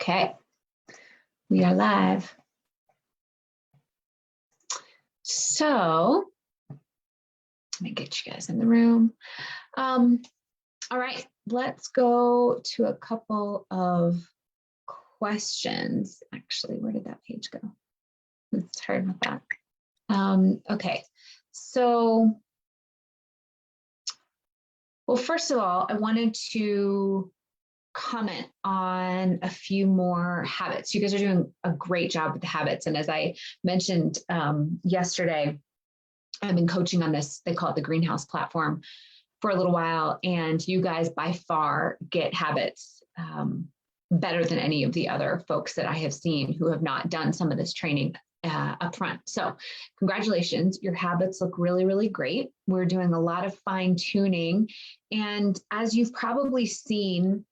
Okay, we are live. So let me get you guys in the room. All right, let's go to a couple of questions. Actually, where did that page go? Let's start with that. Okay, so, well, first of all, I wanted to comment on a few more habits. You guys are doing a great job with the habits. And as I mentioned yesterday, I've been coaching on this, they call it the greenhouse platform, for a little while. And you guys by far get habits better than any of the other folks that I have seen who have not done some of this training up front. So congratulations, your habits look really, really great. We're doing a lot of fine tuning. And as you've probably seen,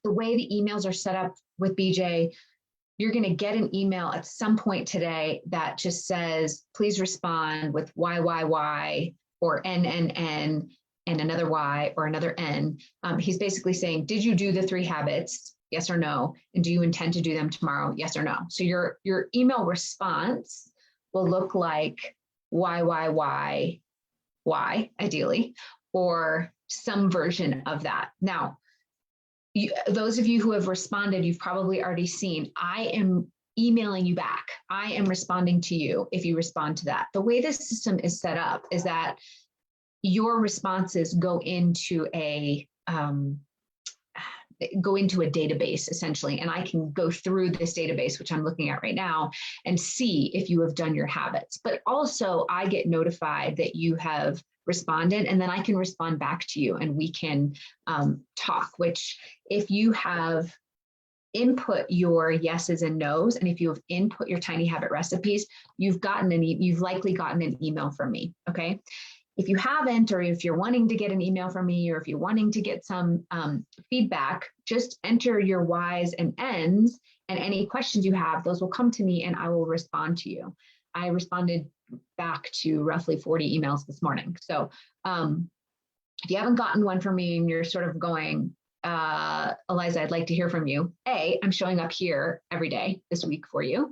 the way the emails are set up with BJ, you're going to get an email at some point today that just says, please respond with Y, or N, and another Y or another N. He's basically saying, did you do the 3 habits? Yes or no? And do you intend to do them tomorrow? Yes or no? So your email response will look like Y, ideally, or some version of that. Now, those of you who have responded, you've probably already seen, I am emailing you back. I am responding to you if you respond to that. The way this system is set up is that your responses go into a database essentially, and I can go through this database, which I'm looking at right now, and see if you have done your habits. But also I get notified that you have responded, and then I can respond back to you and we can talk, which if you have input your yeses and nos, and if you have input your tiny habit recipes, you've likely gotten an email from me, okay? If you haven't, or if you're wanting to get an email from me, or if you're wanting to get some feedback, just enter your Ys and Ns, and any questions you have, those will come to me and I will respond to you. I responded back to roughly 40 emails this morning. So if you haven't gotten one from me and you're sort of going, Eliza, I'd like to hear from you. I'm showing up here every day this week for you.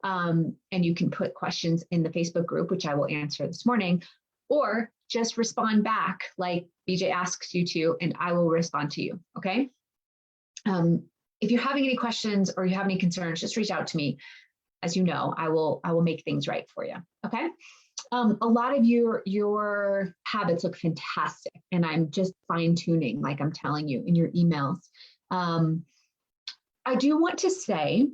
And you can put questions in the Facebook group, which I will answer this morning, or just respond back like BJ asks you to, and I will respond to you, okay? If you're having any questions or you have any concerns, just reach out to me. As you know, I will make things right for you, okay? A lot of your habits look fantastic, and I'm just fine-tuning, like I'm telling you in your emails. I do want to say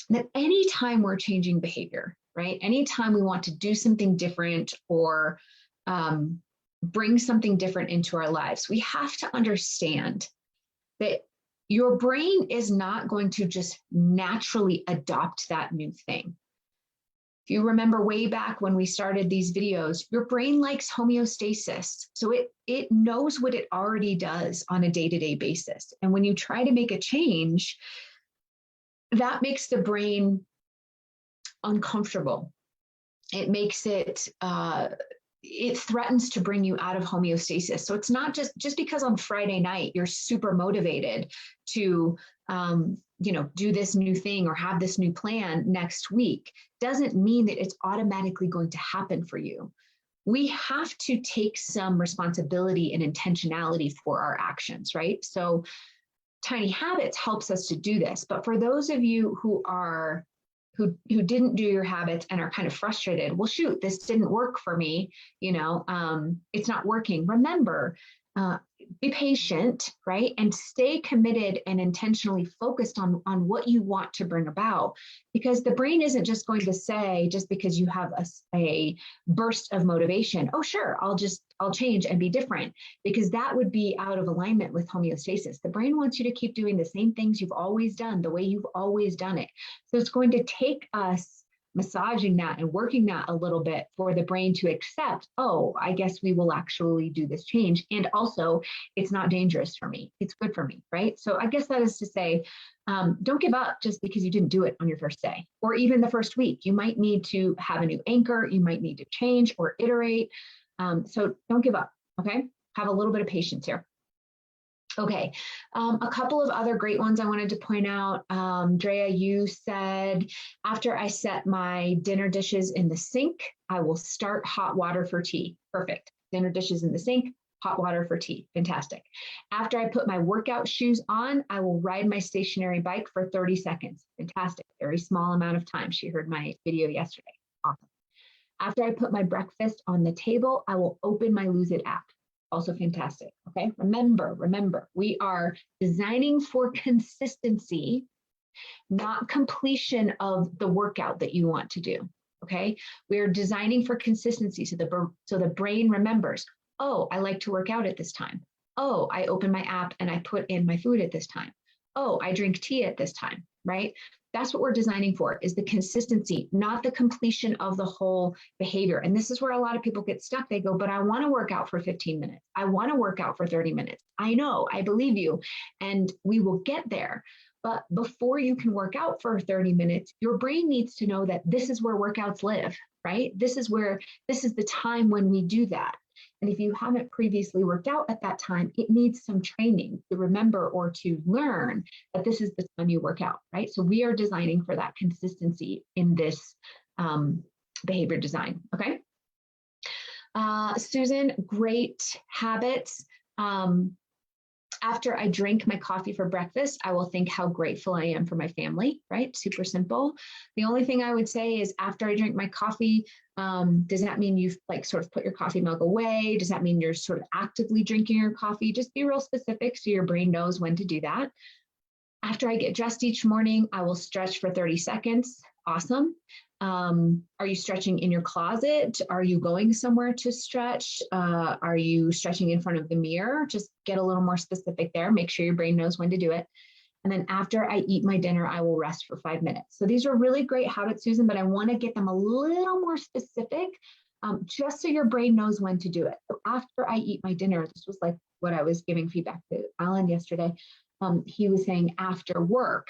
that anytime we're changing behavior, right? Anytime we want to do something different or bring something different into our lives, we have to understand that your brain is not going to just naturally adopt that new thing. If you remember way back when we started these videos, your brain likes homeostasis. So it knows what it already does on a day-to-day basis. And when you try to make a change, that makes the brain uncomfortable. It makes it threatens to bring you out of homeostasis. So it's not just because on Friday night you're super motivated to do this new thing or have this new plan next week, doesn't mean that it's automatically going to happen for you. We have to take some responsibility and intentionality for our actions, right? So Tiny Habits helps us to do this. But for those of you who didn't do your habits and are kind of frustrated, well, shoot, this didn't work for me, it's not working. Remember, be patient, right? And stay committed and intentionally focused on what you want to bring about, because the brain isn't just going to say, just because you have a burst of motivation, oh, sure, I'll change and be different, because that would be out of alignment with homeostasis. The brain wants you to keep doing the same things you've always done, the way you've always done it. So it's going to take us massaging that and working that a little bit for the brain to accept, oh, I guess we will actually do this change. And also, it's not dangerous for me. It's good for me, right? So I guess that is to say, don't give up just because you didn't do it on your first day or even the first week. You might need to have a new anchor. You might need to change or iterate. So don't give up, okay? Have a little bit of patience here. Okay, a couple of other great ones I wanted to point out. Drea, you said, after I set my dinner dishes in the sink, I will start hot water for tea. Perfect. Dinner dishes in the sink, hot water for tea. Fantastic. After I put my workout shoes on, I will ride my stationary bike for 30 seconds. Fantastic. Very small amount of time. She heard my video yesterday. Awesome. After I put my breakfast on the table, I will open my Lose It app. Also fantastic. Okay. Remember, we are designing for consistency, not completion of the workout that you want to do. Okay. We are designing for consistency. So the brain remembers, oh, I like to work out at this time. Oh, I open my app and I put in my food at this time. Oh, I drink tea at this time, right? That's what we're designing for, is the consistency, not the completion of the whole behavior. And this is where a lot of people get stuck. They go, but I want to work out for 15 minutes. I want to work out for 30 minutes. I know, I believe you. And we will get there. But before you can work out for 30 minutes, your brain needs to know that this is where workouts live, right? This is the time when we do that. And if you haven't previously worked out at that time, it needs some training to remember or to learn that this is the time you work out, right? So we are designing for that consistency in this behavior design, okay? Susan, great habits. After I drink my coffee for breakfast, I will think how grateful I am for my family, right? Super simple. The only thing I would say is after I drink my coffee, does that mean you've like sort of put your coffee mug away? Does that mean you're sort of actively drinking your coffee? Just be real specific so your brain knows when to do that. After I get dressed each morning, I will stretch for 30 seconds. Awesome. Are you stretching in your closet? Are you going somewhere to stretch? Are you stretching in front of the mirror? Just get a little more specific there. Make sure your brain knows when to do it. And then after I eat my dinner, I will rest for 5 minutes. So these are really great habits, Susan, but I want to get them a little more specific, just so your brain knows when to do it. So after I eat my dinner, this was like what I was giving feedback to Alan yesterday. He was saying after work.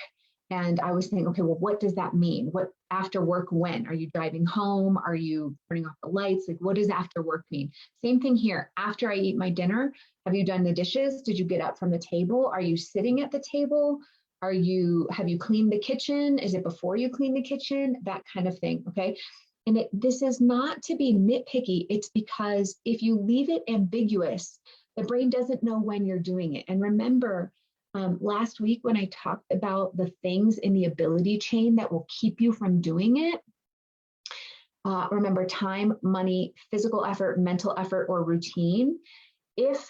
And I was thinking, okay, well, what does that mean? What after work when? Are you driving home? Are you turning off the lights? Like, what does after work mean? Same thing here. After I eat my dinner, have you done the dishes? Did you get up from the table? Are you sitting at the table? Have you cleaned the kitchen? Is it before you clean the kitchen? That kind of thing, okay? And this is not to be nitpicky. It's because if you leave it ambiguous, the brain doesn't know when you're doing it. And remember, last week when I talked about the things in the ability chain that will keep you from doing it, remember time, money, physical effort, mental effort, or routine. If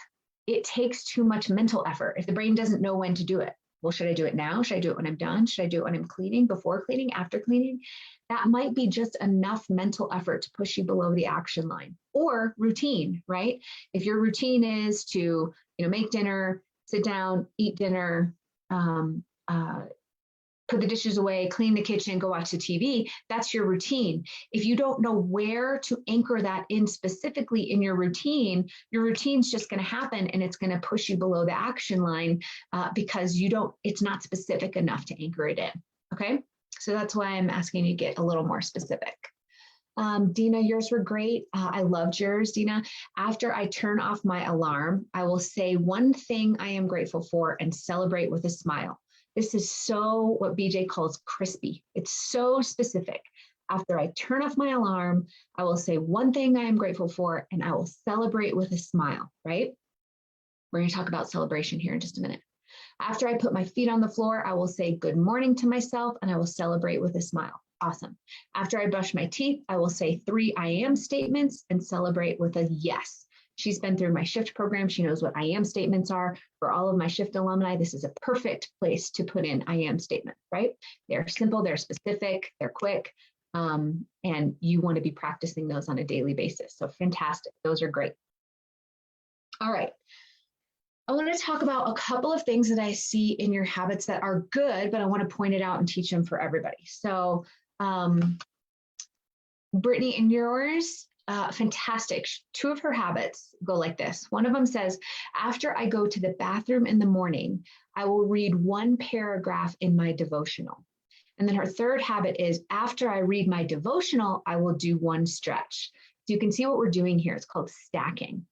it takes too much mental effort, if the brain doesn't know when to do it, well, should I do it now? Should I do it when I'm done? Should I do it when I'm cleaning, before cleaning, after cleaning? That might be just enough mental effort to push you below the action line. Or routine, right? If your routine is to, make dinner, sit down, eat dinner, put the dishes away, clean the kitchen, go watch the TV, that's your routine. If you don't know where to anchor that in specifically in your routine's just going to happen and it's going to push you below the action line because it's not specific enough to anchor it in. Okay. So that's why I'm asking you to get a little more specific. Dina, yours were great. I loved yours, Dina. After I turn off my alarm, I will say one thing I am grateful for and celebrate with a smile. This is so what BJ calls crispy. It's so specific. After I turn off my alarm, I will say one thing I am grateful for and I will celebrate with a smile, right? We're going to talk about celebration here in just a minute. After I put my feet on the floor, I will say good morning to myself and I will celebrate with a smile. Awesome. After I brush my teeth, I will say 3 I am statements and celebrate with a yes. She's been through my shift program. She knows what I am statements are. For all of my shift alumni, this is a perfect place to put in I am statement, right? They're simple, they're specific, they're quick, and you want to be practicing those on a daily basis. So fantastic. Those are great. All right. I want to talk about a couple of things that I see in your habits that are good, but I want to point it out and teach them for everybody. So Brittany, in yours, fantastic. 2 of her habits go like this. One of them says, after I go to the bathroom in the morning, I will read 1 paragraph in my devotional. And then her 3rd habit is, after I read my devotional, I will do 1 stretch. So you can see what we're doing here. It's called stacking.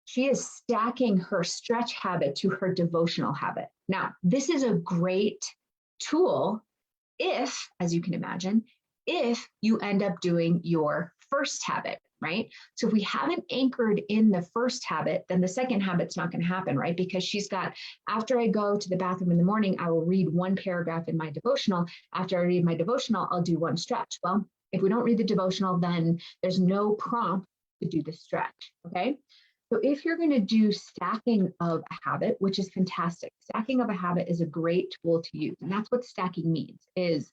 she is stacking her stretch habit to her devotional habit. Now, this is a great tool if, as you can imagine, if you end up doing your first habit, right? So if we haven't anchored in the first habit, then the second habit's not going to happen, right? Because she's got, after I go to the bathroom in the morning, I will read one paragraph in my devotional. After I read my devotional, I'll do one stretch. Well, if we don't read the devotional, then there's no prompt to do the stretch, okay? So if you're going to do stacking of a habit, which is fantastic, stacking of a habit is a great tool to use. And that's what stacking means, is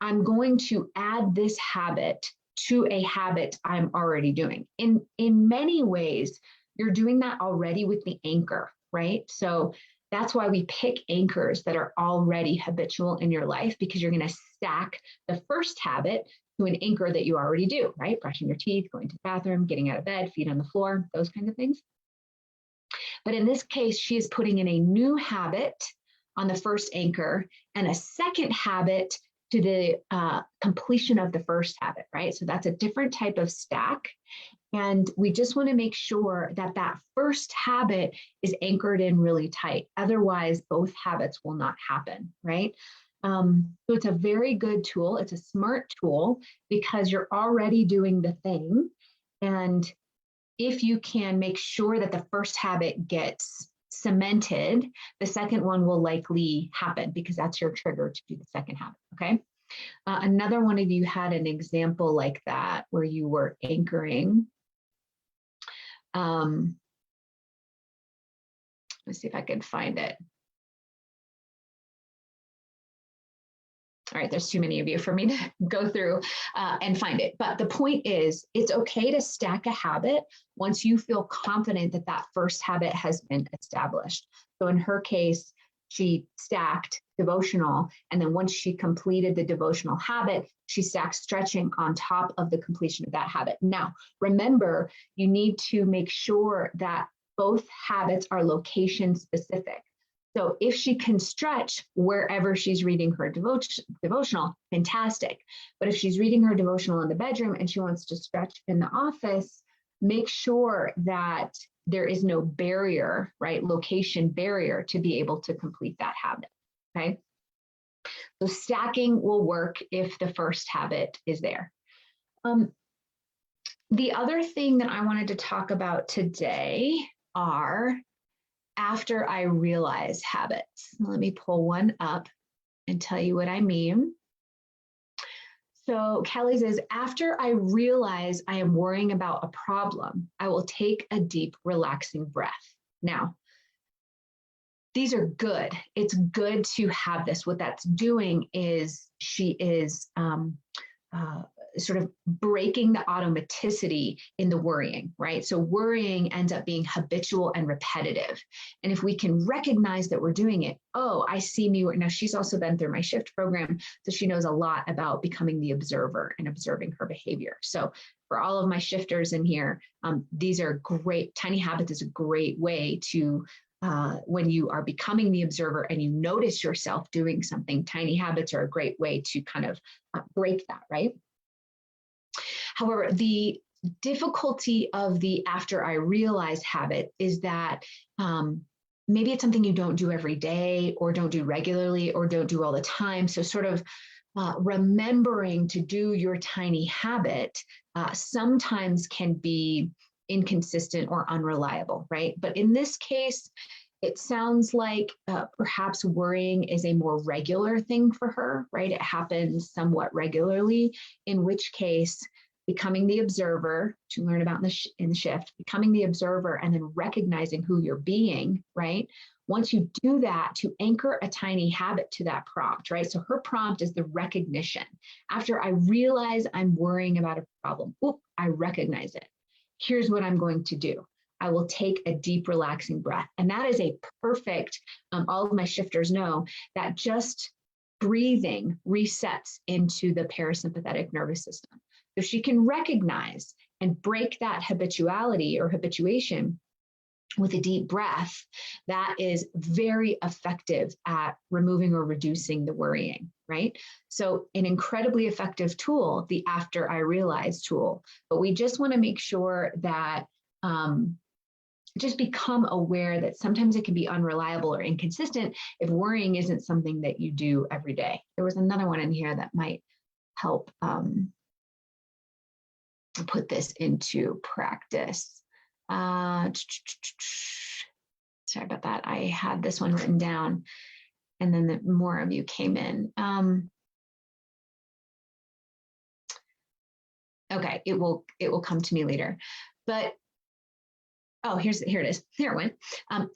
I'm going to add this habit to a habit I'm already doing. In many ways, you're doing that already with the anchor, right? So that's why we pick anchors that are already habitual in your life, because you're going to stack the first habit to an anchor that you already do, right? Brushing your teeth, going to the bathroom, getting out of bed, feet on the floor, those kinds of things. But in this case, she is putting in a new habit on the first anchor and a second habit to the completion of the first habit, right? So that's a different type of stack. And we just want to make sure that that first habit is anchored in really tight. Otherwise, both habits will not happen, right? So it's a very good tool. It's a smart tool because you're already doing the thing. And if you can make sure that the first habit gets cemented, the second one will likely happen because that's your trigger to do the second habit, okay? Another one of you had an example like that where you were anchoring. Let's see if I can find it. All right, there's too many of you for me to go through and find it. But the point is, it's okay to stack a habit once you feel confident that that first habit has been established. So in her case, she stacked devotional. And then once she completed the devotional habit, she stacked stretching on top of the completion of that habit. Now, remember, you need to make sure that both habits are location specific. So if she can stretch wherever she's reading her devotional, fantastic. But if she's reading her devotional in the bedroom and she wants to stretch in the office, make sure that there is no barrier, right? Location barrier to be able to complete that habit, okay? So stacking will work if the first habit is there. The other thing that I wanted to talk about today are after I realize habits. Let me pull one up and tell you what I mean. So Kelly says, after I realize I am worrying about a problem, I will take a deep, relaxing breath. Now, these are good. It's good to have this. What that's doing is she is sort of breaking the automaticity in the worrying, right? So worrying ends up being habitual and repetitive. And if we can recognize that we're doing it, oh, I see me. Now she's also been through my shift program, so she knows a lot about becoming the observer and observing her behavior. So for all of my shifters in here, these are great. Tiny Habits is a great way to when you are becoming the observer and you notice yourself doing something, tiny habits are a great way to kind of break that, right? However, the difficulty of the after I realize habit is that maybe it's something you don't do every day or don't do regularly or don't do all the time. So sort of remembering to do your tiny habit sometimes can be inconsistent or unreliable, right? But in this case, it sounds like perhaps worrying is a more regular thing for her, right? It happens somewhat regularly, in which case becoming the observer to learn about in the shift, becoming the observer and then recognizing who you're being, right? Once you do that, to anchor a tiny habit to that prompt, right? So her prompt is the recognition. After I realize I'm worrying about a problem, I recognize it. Here's what I'm going to do. I will take a deep, relaxing breath. And that is a perfect, all of my shifters know that just breathing resets into the parasympathetic nervous system. So she can recognize and break that habituality or habituation with a deep breath. That is very effective at removing or reducing the worrying, right? So an incredibly effective tool, the after I realize tool, but we just want to make sure that just become aware that sometimes it can be unreliable or inconsistent if worrying isn't something that you do every day. There was another one in here that might help put this into practice. Sorry about that. I had this one written down, and then more of you came in. Okay, it will come to me later. But oh, here it is. Here it went.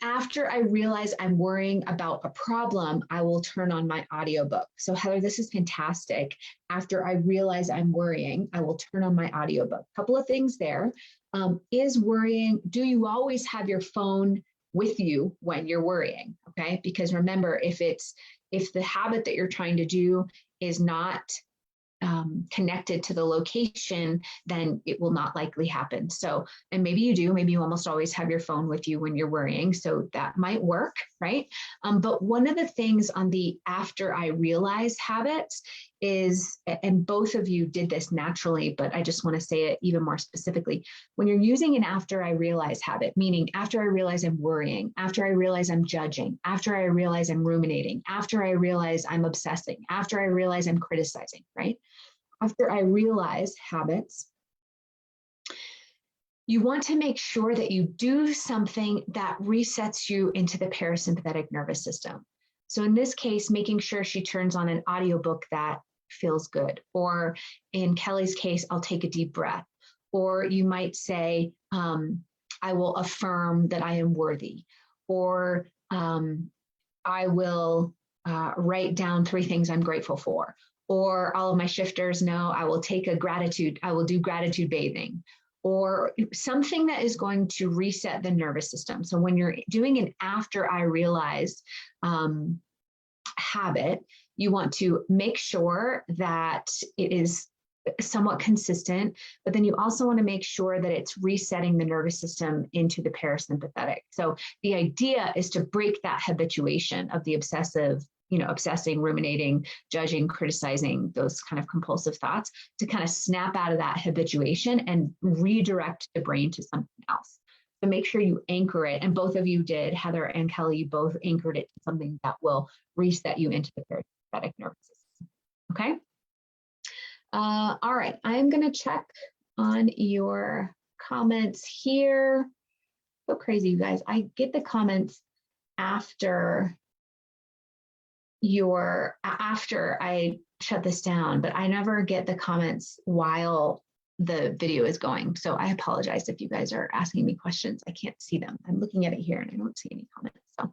After I realize I'm worrying about a problem, I will turn on my audiobook. So Heather, this is fantastic. After I realize I'm worrying, I will turn on my audiobook. Couple of things there. Is worrying, do you always have your phone with you when you're worrying? Okay, because remember, if the habit that you're trying to do is not connected to the location, then it will not likely happen. So, and maybe you do, maybe you almost always have your phone with you when you're worrying. So that might work, right? But one of the things on the after I realize habits is, and both of you did this naturally, but I just want to say it even more specifically. When you're using an after I realize habit, meaning after I realize I'm worrying, after I realize I'm judging, after I realize I'm ruminating, after I realize I'm obsessing, after I realize I'm criticizing, right? After I realize habits, you want to make sure that you do something that resets you into the parasympathetic nervous system. So in this case, making sure she turns on an audiobook that feels good. Or in Kelly's case, I'll take a deep breath. Or you might say, I will affirm that I am worthy. Or I will write down 3 things I'm grateful for. Or all of my shifters know I will do gratitude bathing, or something that is going to reset the nervous system. So when you're doing an after I realize habit, you want to make sure that it is somewhat consistent, but then you also want to make sure that it's resetting the nervous system into the parasympathetic. So the idea is to break that habituation of the obsessive, obsessing, ruminating, judging, criticizing, those kind of compulsive thoughts, to kind of snap out of that habituation and redirect the brain to something else. So make sure you anchor it. And both of you did, Heather and Kelly, you both anchored it to something that will reset you into the parasympathetic nervous system. Okay. All right. I'm going to check on your comments here. So crazy, you guys. I get the comments after I shut this down, but I never get the comments while the video is going. So I apologize if you guys are asking me questions. I can't see them. I'm looking at it here and I don't see any comments. So,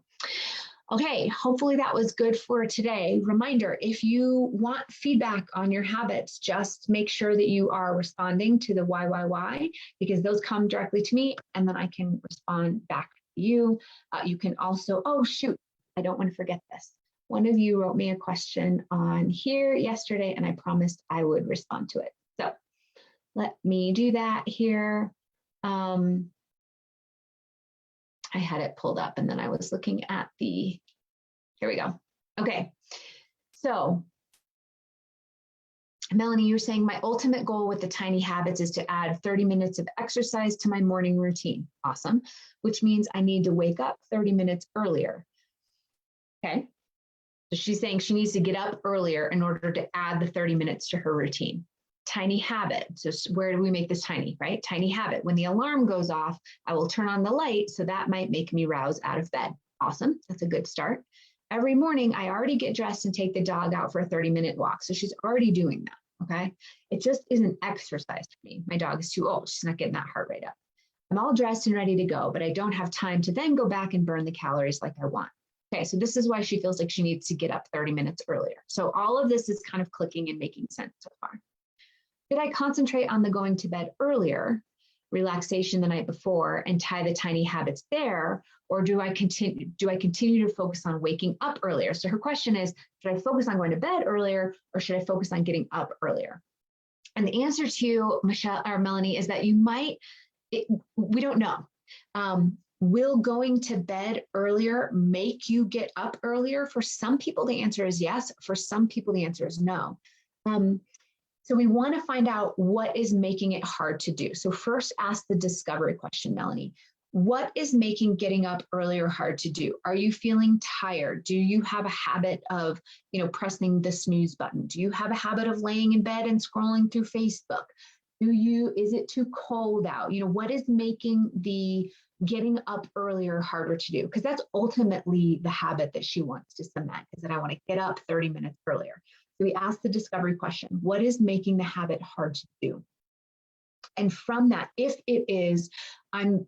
okay, hopefully that was good for today. Reminder, if you want feedback on your habits, just make sure that you are responding to the why, because those come directly to me and then I can respond back to you. You can also, oh shoot, I don't want to forget this. One of you wrote me a question on here yesterday, and I promised I would respond to it. So let me do that here. I had it pulled up, and then I was looking at here we go. Okay, so Melanie, you're saying my ultimate goal with the tiny habits is to add 30 minutes of exercise to my morning routine. Awesome, which means I need to wake up 30 minutes earlier. Okay. So she's saying she needs to get up earlier in order to add the 30 minutes to her routine. Tiny habit. So where do we make this tiny, right? Tiny habit. When the alarm goes off, I will turn on the light. So that might make me rouse out of bed. Awesome. That's a good start. Every morning, I already get dressed and take the dog out for a 30-minute walk. So she's already doing that. Okay. It just isn't exercise for me. My dog is too old. She's not getting that heart rate up. I'm all dressed and ready to go, but I don't have time to then go back and burn the calories like I want. Okay, so this is why she feels like she needs to get up 30 minutes earlier. So all of this is kind of clicking and making sense so far. Did I concentrate on the going to bed earlier, relaxation the night before, and tie the tiny habits there? Or do I continue to focus on waking up earlier? So her question is, should I focus on going to bed earlier, or should I focus on getting up earlier? And the answer to Michelle or Melanie is that we don't know. Will going to bed earlier make you get up earlier? For some people, the answer is yes. For some people, the answer is no. So we want to find out what is making it hard to do. So first, ask the discovery question, Melanie. What is making getting up earlier hard to do? Are you feeling tired? Do you have a habit of, pressing the snooze button? Do you have a habit of laying in bed and scrolling through Facebook? Is it too cold out? What is making the getting up earlier harder to do? Because that's ultimately the habit that she wants to cement, is that I want to get up 30 minutes earlier. So we ask the discovery question, what is making the habit hard to do? And from that, if it is, I'm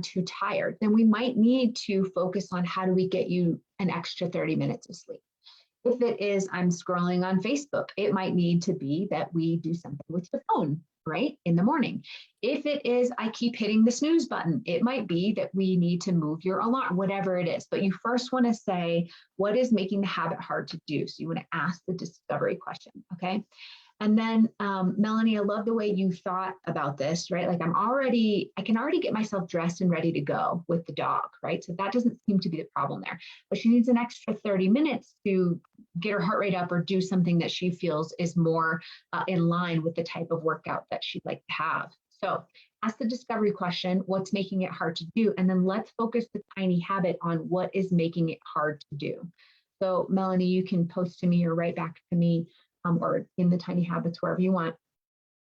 too tired, then we might need to focus on how do we get you an extra 30 minutes of sleep. If it is, I'm scrolling on Facebook, it might need to be that we do something with your phone, right, in the morning. If it is, I keep hitting the snooze button, it might be that we need to move your alarm, whatever it is. But you first want to say, what is making the habit hard to do? So you want to ask the discovery question, okay? And then, Melanie, I love the way you thought about this, right? Like I can already get myself dressed and ready to go with the dog, right? So that doesn't seem to be the problem there. But she needs an extra 30 minutes to get her heart rate up or do something that she feels is more in line with the type of workout that she'd like to have. So ask the discovery question, what's making it hard to do? And then let's focus the tiny habit on what is making it hard to do. So Melanie, you can post to me or write back to me, or in the tiny habits, wherever you want.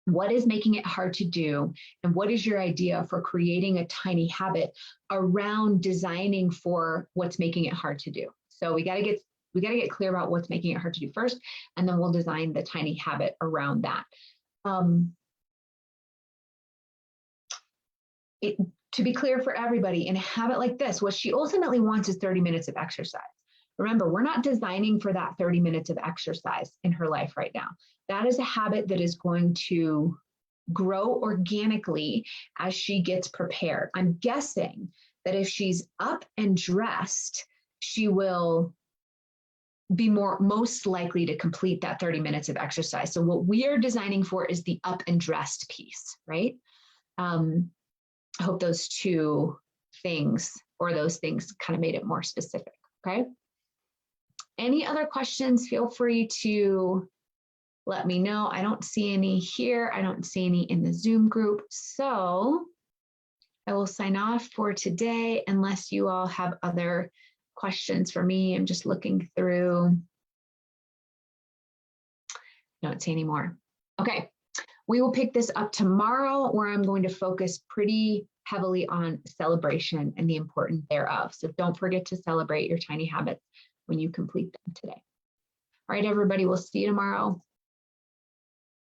What is making it hard to do? And what is your idea for creating a tiny habit around designing for what's making it hard to do? So we got to get clear about what's making it hard to do first, and then we'll design the tiny habit around that. To be clear for everybody, in a habit like this, what she ultimately wants is 30 minutes of exercise. Remember, we're not designing for that 30 minutes of exercise in her life right now. That is a habit that is going to grow organically as she gets prepared. I'm guessing that if she's up and dressed, she will be most likely to complete that 30 minutes of exercise. So what we are designing for is the up and dressed piece, right? I hope those things kind of made it more specific, okay? Any other questions, feel free to let me know. I don't see any here. I don't see any in the Zoom group. So I will sign off for today unless you all have other questions for me. I'm just looking through. Don't see any more. Okay, we will pick this up tomorrow, where I'm going to focus pretty heavily on celebration and the importance thereof. So don't forget to celebrate your tiny habits when you complete them today. All right, everybody, we'll see you tomorrow.